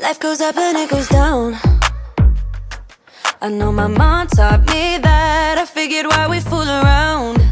Life goes up and it goes down. I know my mom taught me that. I figured why we fool around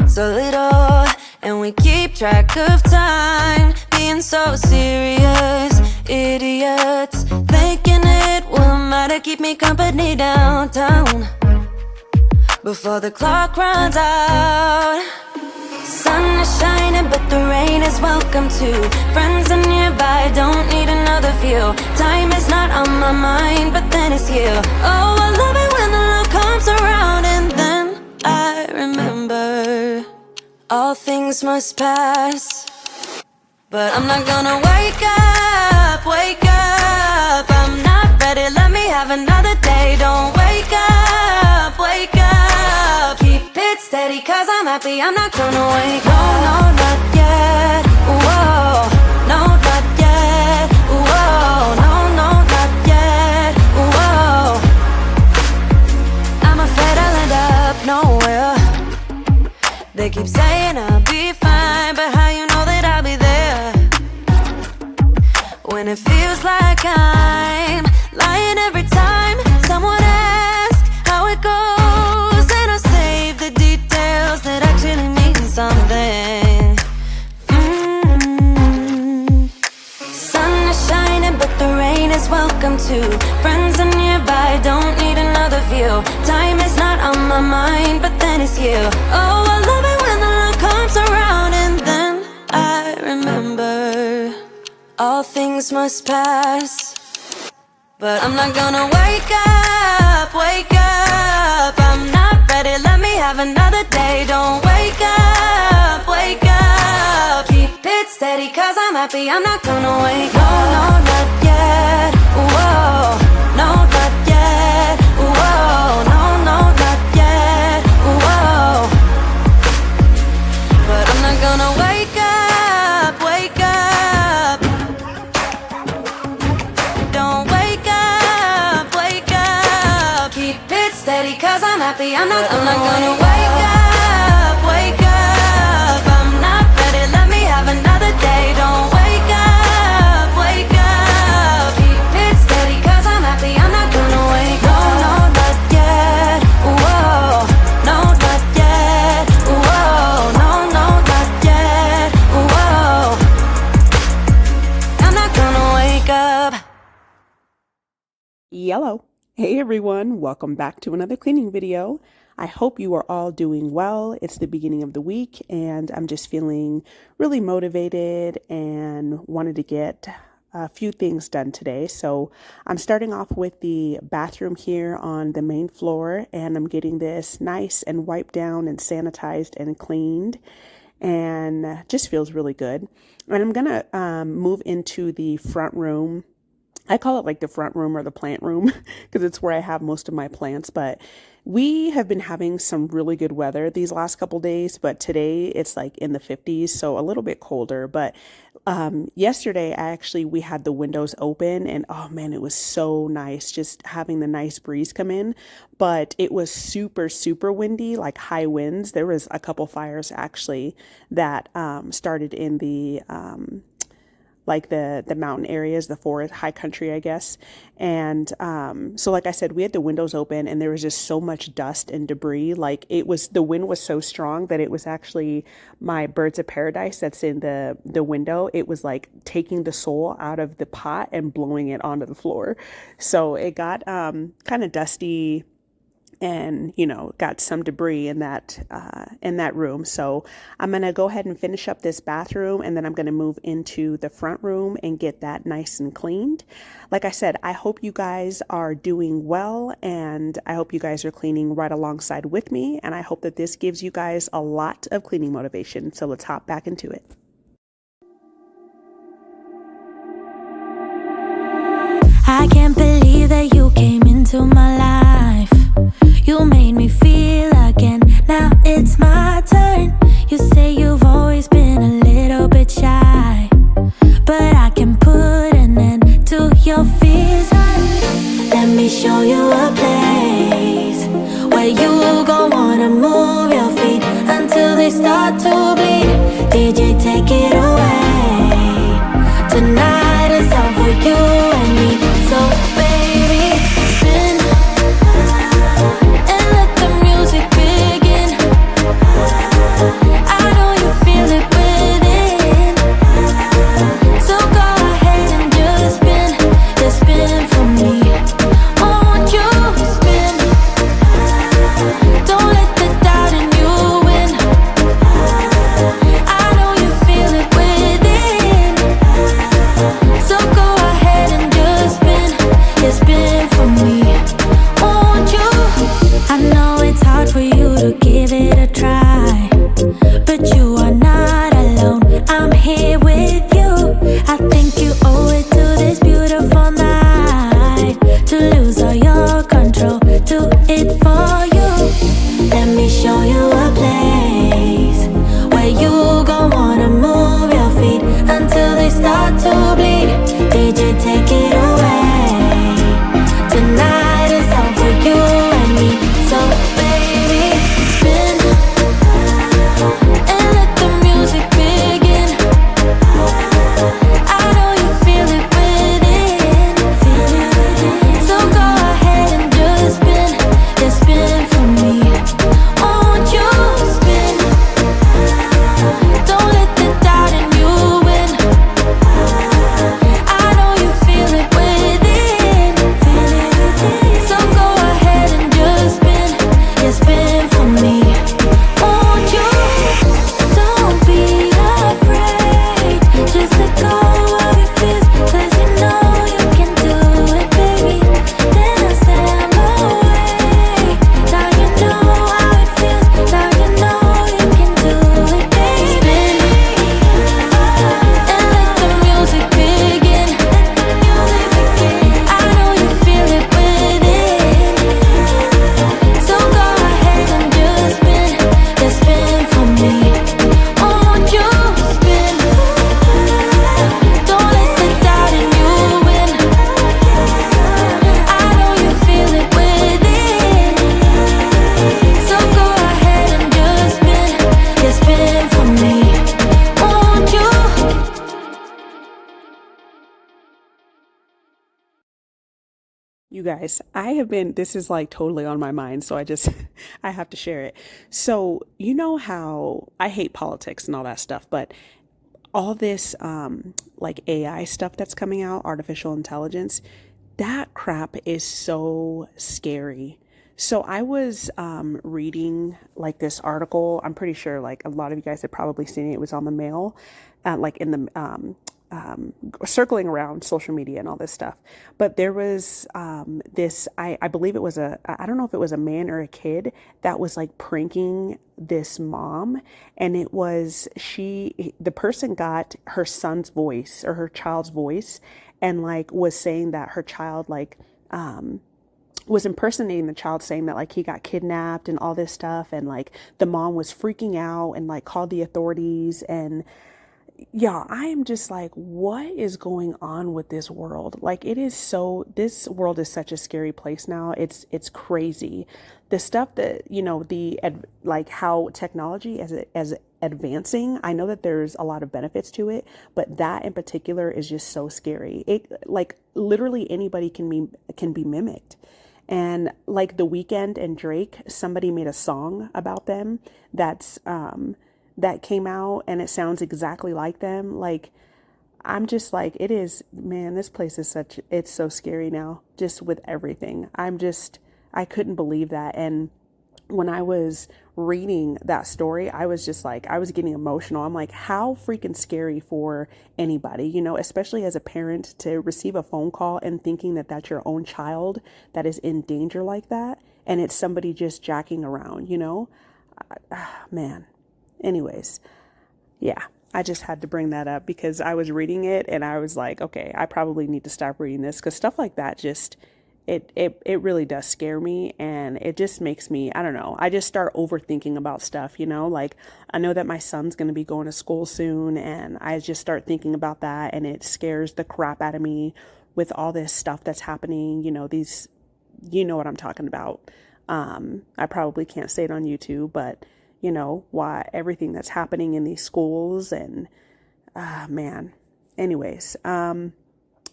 so little, and we keep track of time, being so serious. Idiots thinking it will matter, keep me company downtown before the clock runs out. Sun is shining, but the rain is welcome too. Friends are nearby, don't need another view. Time is not on my mind, but then it's you. Oh, I love it when the love comes around, and then I remember all things must pass. But I'm not gonna wake up, wake up. I'm not ready, let me have another day. Don't wake up, wake up. Keep it steady, cause I'm happy, I'm not gonna wake up. No, not yet, whoa. No, not yet, whoa. No, no, not yet, whoa. I'm afraid I'll end up nowhere. They keep saying I'll be fine, but how you know that I'll be there when it feels like I'm lying every time someone asks how it goes, and I save the details that actually mean something. Sun is shining, but the rain is welcome too. Friends are nearby, don't need another view. Time is not on my mind, but then it's you. Oh, I love it when the love comes around, and then I remember all things must pass. But I'm not gonna wake up, wake up. I'm not ready, let me have another day. Don't wake up, wake up. Keep it steady, cause I'm happy, I'm not gonna wake up. No, no, not yet, whoa. No, not yet, whoa. No, no, not yet, whoa. But I'm not gonna wake up, wake up. Don't wake up, wake up. Keep it steady, cause I'm happy, I'm not gonna wake up, wake up. I'm not ready, let me have another day. Don't wake up, wake up. Keep it steady, cause I'm happy, I'm not gonna wake up. No, no, not yet, whoa. No, not yet, whoa. No, no, not yet, whoa. I'm not gonna wake up. Yellow. Hey everyone, welcome back to another cleaning video. I hope you are all doing well. It's the beginning of the week and I'm just feeling really motivated and wanted to get a few things done today. So I'm starting off with the bathroom here on the main floor, and I'm getting this nice and wiped down and sanitized and cleaned, and just feels really good. And I'm gonna move into the front room. I call it like the front room or the plant room because it's where I have most of my plants, but we have been having some really good weather these last couple days, but today it's like in the 50s, so a little bit colder. But yesterday we had the windows open, and oh man, it was so nice just having the nice breeze come in. But it was super, super windy, like high winds. There was a couple fires actually that started in the like the mountain areas, the forest, high country, I guess. And so like I said, we had the windows open and there was just so much dust and debris. Like the wind was so strong that it was actually my birds of paradise that's in the window. It was like taking the soil out of the pot and blowing it onto the floor. So it got kind of dusty and got some debris in that room. So I'm gonna go ahead and finish up this bathroom, and then I'm gonna move into the front room and get that nice and cleaned. Like I said, I hope you guys are doing well, and I hope you guys are cleaning right alongside with me, and I hope that this gives you guys a lot of cleaning motivation. So let's hop back into it. I can't believe that you came into my life. You made me feel again, now it's my turn. You say you've always been a little bit shy, but I can put an end to your fears. Let me show you a place where you gon' wanna move your feet until they start to bleed. DJ, take it away. Tonight is all for you and me. You guys, this is like totally on my mind, so I have to share it. So, you know how I hate politics and all that stuff, but all this like AI stuff that's coming out, artificial intelligence, that crap is so scary. So I was reading like this article. I'm pretty sure like a lot of you guys have probably seen it. It was on the mail, like in the circling around social media and all this stuff. But there was I believe it was I don't know if it was a man or a kid that was like pranking this mom. And it was the person got her son's voice or her child's voice and like was saying that her child like, was impersonating the child, saying that like he got kidnapped and all this stuff. And like the mom was freaking out and like called the authorities. And yeah, I am just like, what is going on with this world? Like this world is such a scary place now. It's crazy. The stuff that, like how technology as advancing, I know that there's a lot of benefits to it, but that in particular is just so scary. It like literally anybody can be mimicked. And like The Weeknd and Drake, somebody made a song about them that came out and it sounds exactly like them. Like, I'm just like, this place is it's so scary now, just with everything. I couldn't believe that. And when I was reading that story, I was just like, I was getting emotional. I'm like, how freaking scary for anybody, especially as a parent, to receive a phone call and thinking that that's your own child that is in danger like that. And it's somebody just jacking around, man. Anyways, yeah, I just had to bring that up because I was reading it and I was like, okay, I probably need to stop reading this because stuff like that just, it really does scare me. And it just makes me, I don't know, I just start overthinking about stuff, like I know that my son's going to be going to school soon and I just start thinking about that and it scares the crap out of me with all this stuff that's happening, what I'm talking about. I probably can't say it on YouTube, but why everything that's happening in these schools and, man, anyways,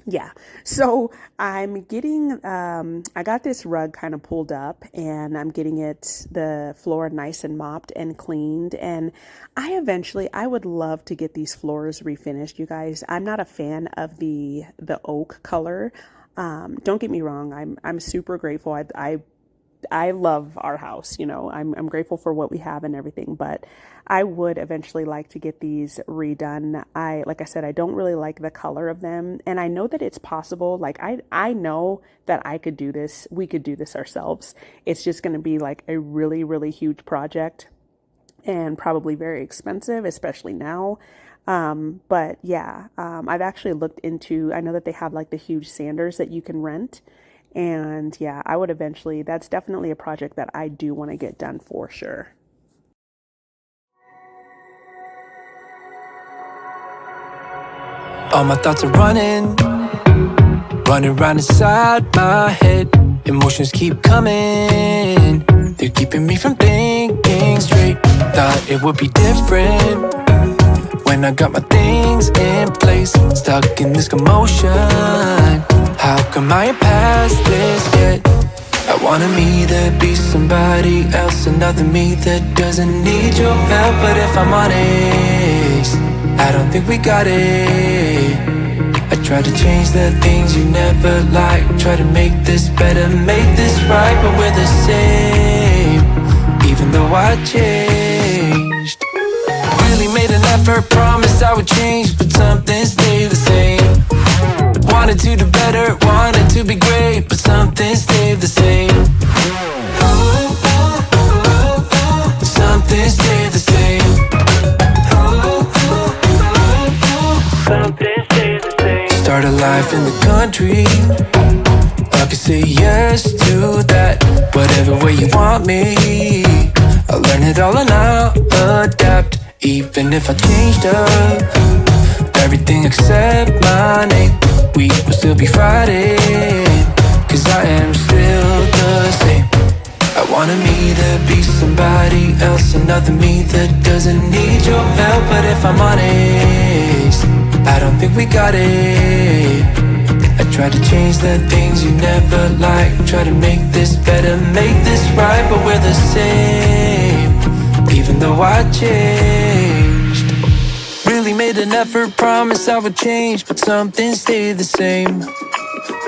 yeah. So I'm getting, I got this rug kind of pulled up and I'm getting the floor nice and mopped and cleaned. And I would love to get these floors refinished, you guys. I'm not a fan of the oak color. Don't get me wrong. I'm super grateful. I love our house, I'm grateful for what we have and everything, but I would eventually like to get these redone. Like I said, I don't really like the color of them. And I know that it's possible. Like I know that I could do this. We could do this ourselves. It's just going to be like a really, really huge project and probably very expensive, especially now. But yeah, I've actually looked into, I know that they have like the huge sanders that you can rent. And yeah, I would eventually, that's definitely a project that I do want to get done for sure. All my thoughts are running around inside my head. Emotions keep coming, they're keeping me from thinking straight. Thought it would be different when I got my things in place. Stuck in this commotion, how come I ain't past this yet? I wanted me to be somebody else, another me that doesn't need your help. But if I'm honest, I don't think we got it. I tried to change the things you never liked, try to make this better, make this right, but we're the same, even though I changed. Really made an effort, promised I would change, but something stayed the same. Wanted to do better, wanted to be great, but something stayed the same. Something stayed the same. Something stayed the same. Start a life in the country, I could say yes to that. Whatever way you want me, I'll learn it all and I'll adapt. Even if I changed up everything except my name, we will still be Friday, cause I am still the same. I wanted me to be somebody else, another me that doesn't need your help. But if I'm honest, I don't think we got it. I try to change the things you never liked. Try to make this better, make this right, but we're the same, even though I changed. Really made an effort, promised I would change, but something stayed the same.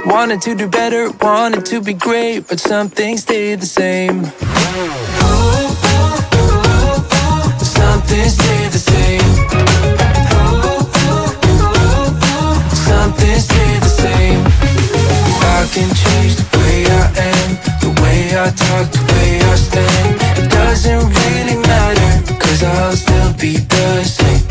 Wanted to do better, wanted to be great, but something stayed the same. Something stayed the same. Something stayed the same. I can change the way I am, the way I talk, the way I stand. It doesn't really matter, cause I'll still be the same.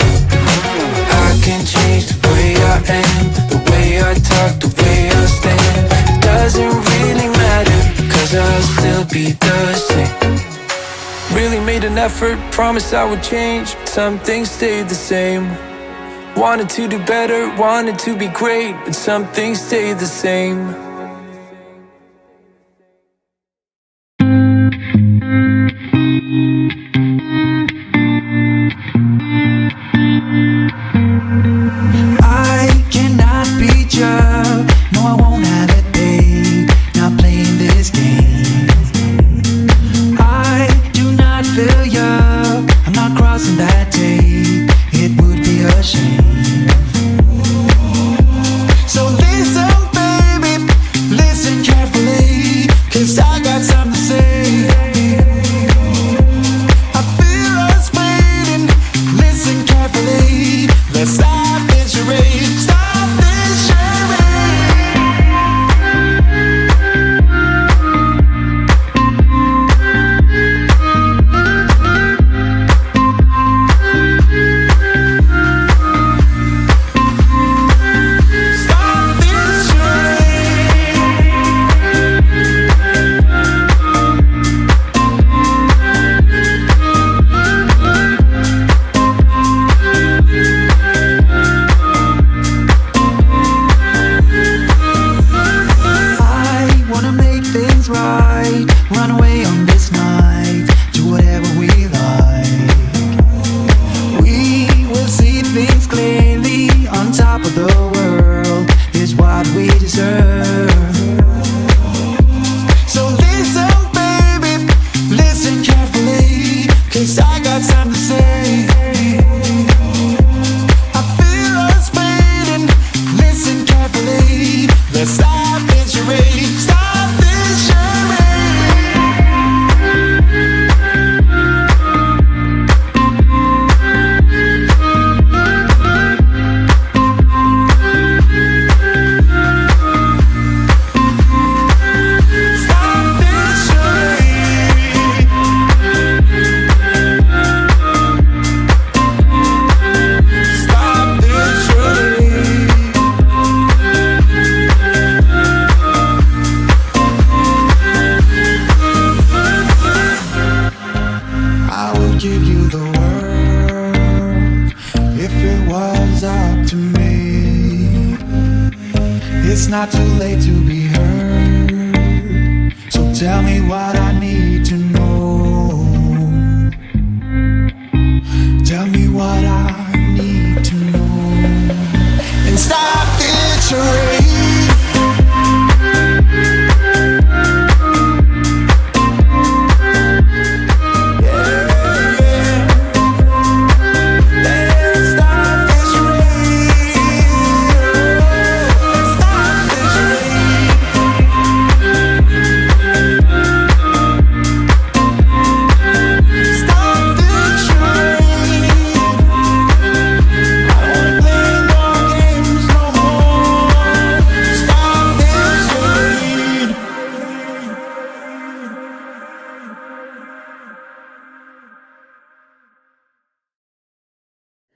I can change the way I am, the way I talk, the way I stand. It doesn't really matter, cause I'll still be the same. Really made an effort, promised I would change, but some things stayed the same. Wanted to do better, wanted to be great, but some things stayed the same. I cannot beat you, no I won't have it, babe. Not playing this game. I do not feel you, I'm not crossing that tape. It would be a shame. So listen, baby, listen carefully, cause I got something to say. I feel us waiting, listen carefully. Let's stop this charade, stop this charade. Stop this charade. I wanna make things right, run away on this night, do whatever we like. We will see things clearly, on top of the world is what we deserve. So listen, baby, listen carefully, cause I got something to say. I feel us waiting, listen carefully. Let's stop this charade, stop this charade. Stop this charade. Stop this charade. I would give you the world if it was up to me. It's not too late to be heard, so tell me what I need to know. Tell me what I need to know. And stop this charade.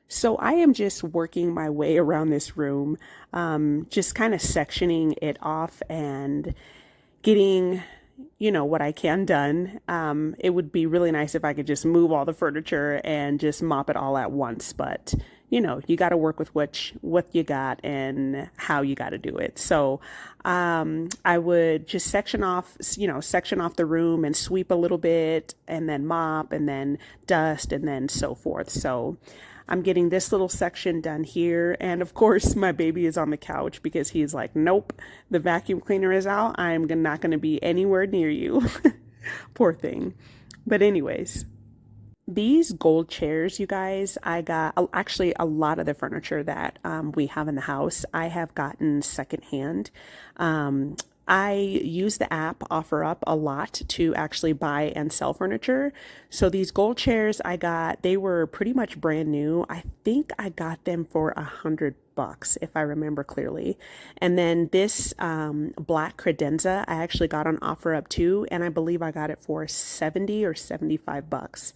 So I am just working my way around this room, just kind of sectioning it off and getting, what I can done. It would be really nice if I could just move all the furniture and just mop it all at once, but you got to work with what you got and how you got to do it. So I would just section off the room and sweep a little bit and then mop and then dust and then so forth. So I'm getting this little section done here. And of course, my baby is on the couch because he's like, nope, the vacuum cleaner is out. I'm not going to be anywhere near you. Poor thing. But anyways, these gold chairs, you guys, I got actually a lot of the furniture that we have in the house, I have gotten secondhand. I use the app OfferUp a lot to actually buy and sell furniture. So these gold chairs I got, they were pretty much brand new. I think I got them for $100 if I remember clearly. And then this black credenza I actually got on OfferUp too, and I believe I got it for 70 or $75.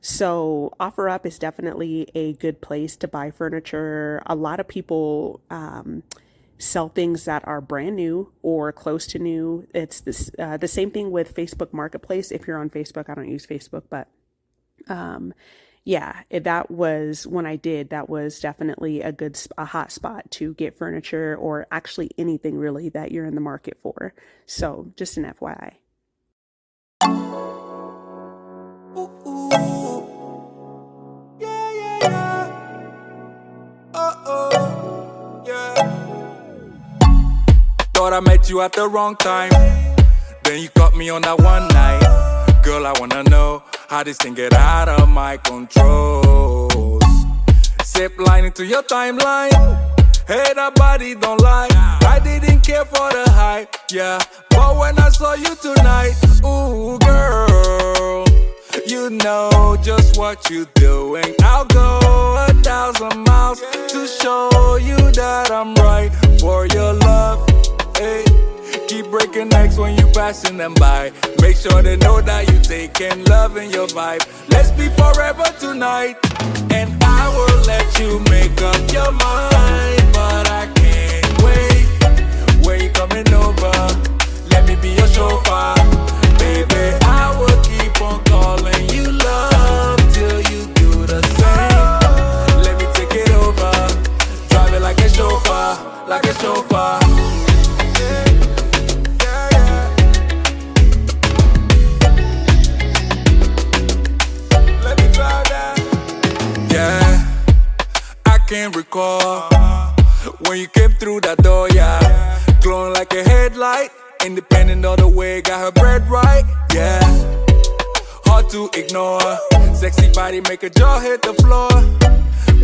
So OfferUp is definitely a good place to buy furniture. A lot of people sell things that are brand new or close to new. It's this the same thing with Facebook Marketplace. If you're on Facebook, I don't use Facebook, but yeah, that was when I did. That was definitely a hot spot to get furniture or actually anything really that you're in the market for. So just an FYI. Thought I met you at the wrong time. Then you caught me on that one night. Girl, I wanna know how this thing get out of my control. Zip line into your timeline. Hey, that body don't lie. I didn't care for the hype, yeah. But when I saw you tonight, ooh, girl, you know just what you're doing. I'll go 1,000 miles to show you that I'm right for your love. Hey, keep breaking necks when you passing them by. Make sure they know that you taking love in your vibe. Let's be forever tonight, and I will let you make up your mind. But I can't wait. Where you coming over? Let me be your chauffeur, baby. I will keep on calling you love till you do the same. Let me take it over, drive it like a chauffeur, like a chauffeur. Can't recall when you came through that door, yeah. Glowing like a headlight, independent all the way, got her bread right, yeah. Hard to ignore, sexy body make a jaw hit the floor.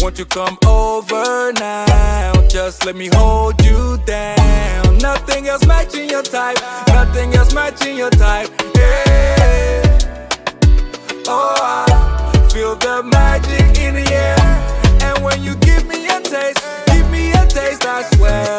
Won't you come over now? Just let me hold you down. Nothing else matching your type, nothing else matching your type, yeah. Oh, I feel the magic in the air. And when you give me a taste, I swear.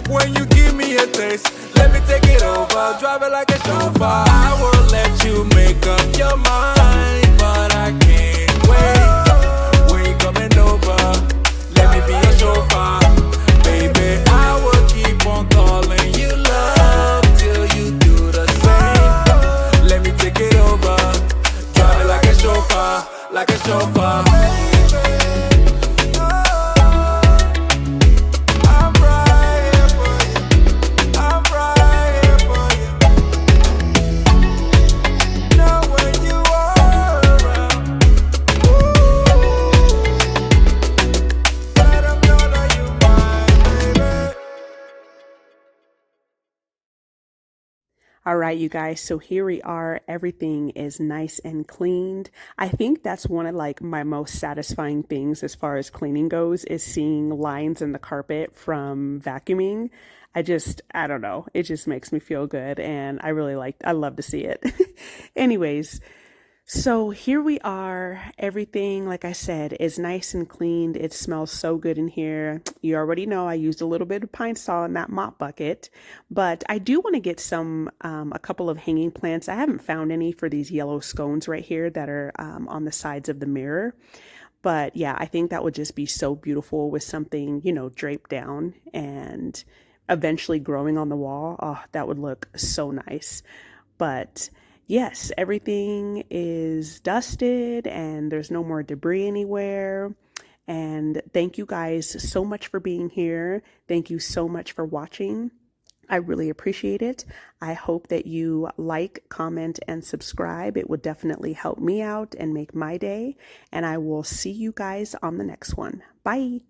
When you give me a taste, let me take it over, drive it like a chauffeur. I will let you make up your mind, but I can't wait. When you coming over, let me be your chauffeur, baby. I will keep on calling you love till you do the same. Let me take it over, drive it like a chauffeur, like a chauffeur. All right, you guys, so here we are. Everything is nice and cleaned. I think that's one of like my most satisfying things as far as cleaning goes, is seeing lines in the carpet from vacuuming. I don't know. It just makes me feel good, and I love to see it. Anyways, so here we are. Everything, like I said, is nice and cleaned. It smells so good in here. You already know I used a little bit of pine sol in that mop bucket, but I do want to get a couple of hanging plants. I haven't found any for these yellow scones right here that are on the sides of the mirror. But yeah, I think that would just be so beautiful with something, draped down and eventually growing on the wall. Oh, that would look so nice. But yes, everything is dusted and there's no more debris anywhere. And thank you guys so much for being here. Thank you so much for watching. I really appreciate it. I hope that you like, comment, and subscribe. It would definitely help me out and make my day. And I will see you guys on the next one. Bye.